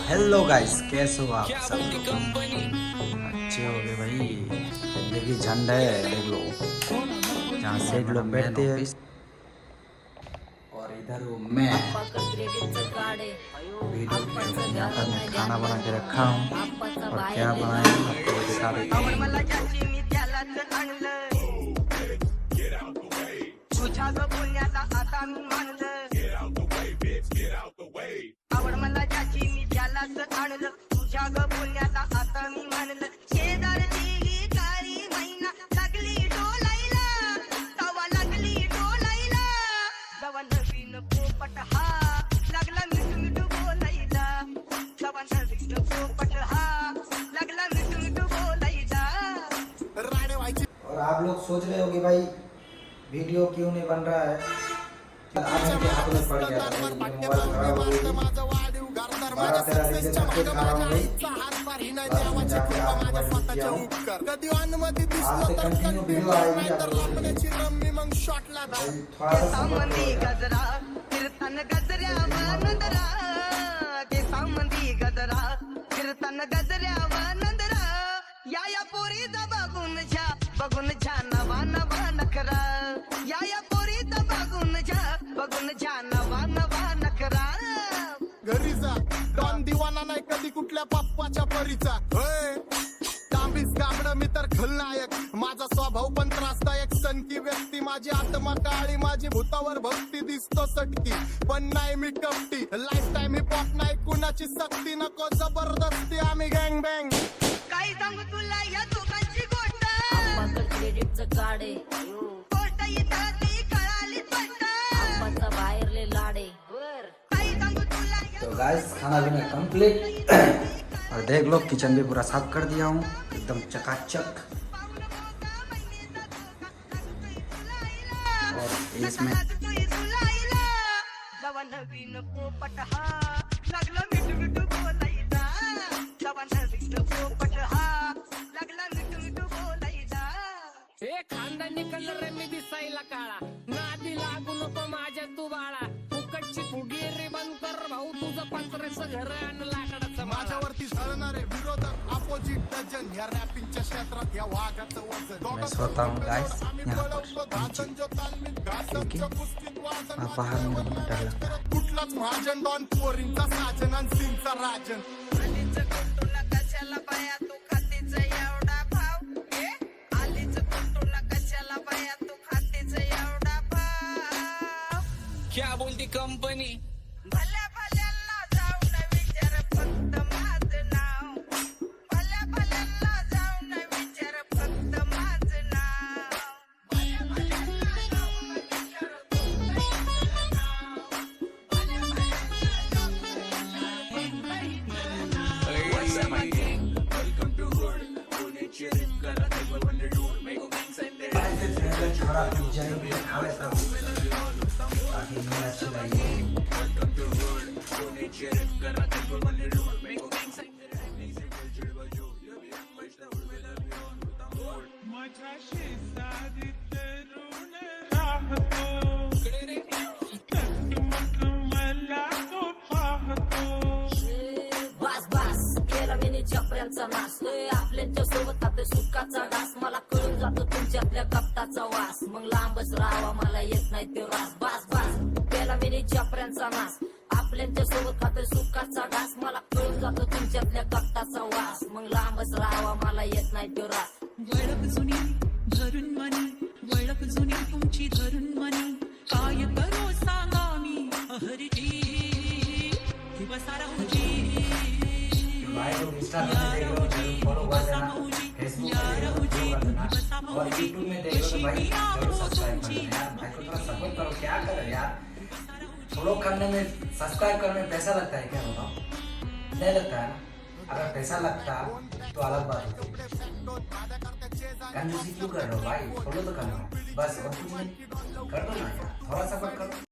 Hello guys, कैसे हो आप सब? अच्छे हो गए भाई। देखिए झंडा है, देख लो जहाँ से लोग बैठते हैं। और इधर हूँ मैं, वीडियो यहाँ पर मैं खाना बना के रखा हूँ। और क्या बनाया आपको दिखा देता हूँ। आवड मला ज्याची मी त्यालाच आणलं, तुझ्या ग बोलण्याला आता मी मानलं. शेजारची ही काळी मैना लागली डोलायला, तवा लागली डोलायला. जवा नवीन पोपट हा लागला मिठू मिठू बोलायला, जवा नवीन पोपट हा लागला मिठू मिठू बोलायला. और आप लोग सोच रहे हो कि भाई वीडियो क्यों नहीं बन रहा है? आज के हाथ में पड़ गया था, मोबाइल खराब हो गई, 12-13 दिन से सबके खराब हो गई। बस जाके आप मोबाइल किया हूँ। आज से कंटिन्यू वीडियो आएगी आप लोगों के लिए। थोड़ा सा सपोर्ट करो। कीर्तन गजऱ्या नंदरा या पोरीचा बघून छा नवा नवा नखरा, या पोरीचा बघून छा नवा नवा नखरा. घरी जा डॉन दिवाना नाही कधी कुठल्या पप्पाच्या परीचा. तांबीस गाबड मी तर खलनायक, माझा स्वभाव पण त्रासदायक. सनकी व्यक्ती माझी आत्मा काळी, माझी भूतावर भक्ती दिसतो सटकी, पण नाही मी कपटी. लाईफ टाइम ही पॉप नाही कुणाची सक्ती, नको जबरदस्ती आम्ही गँग बँग. काय सांगू तुला या दोघांची गोष्ट, क्रेडिटचं कार्ड आहे, गोष्ट इथं ती कळाली स्पष्ट. आप्पाचा बाहेरले लाडे. काय सांगू तुला. तो गाइस खाना पीना कंप्लीट। और देख लो किचन भी पूरा साफ कर दिया हूँ, एकदम चकाचक। और इसमें खानदानी कलर मी दिसायला काळा, नादी लागू नको माझ्या तू बाळा. फुकटची फुगी रिबन कर भाऊ, तुझं पत्र्याचं घर आणि लाकडाचं. माझ्यावरती झळणारे विरोधक अपोजिट डजन, या रॅपिंगच्या क्षेत्रात या वाघाचं वजन. मैं सोता हूँ गाइस यहाँ पर नीचे। आप बाहर में डर लगता है। कुठलाच महाजन डॉन पोरींचा साजन आणि सिंचा राजन. क्या बोलती कंपनी? भल्या भल्यांना जाऊन विचार फक्त माझं नाव, भल्या भल्यांना जाऊन विचार फक्त माझं नाव, भल्या भल्यांना जाऊन विचार फक्त माझं नाव, भल्या भल्यांना जाऊन चपऱ्यांचा नाश. आपल्याच्या सोबत आपल्या सुखाचा डास, मला कळून जातो तुमच्यातल्या कपटाचा वास. मग लांबच राहावा, मला येत नाही ते रास. बास बास केला मी चपऱ्यांचा नाश, आपल्याच्या सोबत आपल्या सुखाचा डास. मला कळून जातो तुमच्यातल्या कपटाचा वास. मग लांबच राहावा, मला येत नाही ते रास. वळख जुनी धरून मनी, वळख जुनी तुमची धरून मनी. काय करो सांगा मी हरजी दिवसा राहूजी. भाई लोग इंस्टा में देख लो, जरूर फॉलो कर देना, फेसबुक में देख लो, फॉलो कर देना, और यूट्यूब में देख लो तो भाई जरूर सब्सक्राइब कर देना यार। भाई को थोड़ा सपोर्ट करो, क्या करें यार। फॉलो करने में, सब्सक्राइब करने में पैसा लगता है क्या बताओ? नहीं लगता है ना? अगर पैसा लगता तो अलग बात होती। कंजूसी क्यों कर रहे हो भाई? फॉलो तो करना बस, और कुछ नहीं कर दो ना यार, थोड़ा सपोर्ट करो।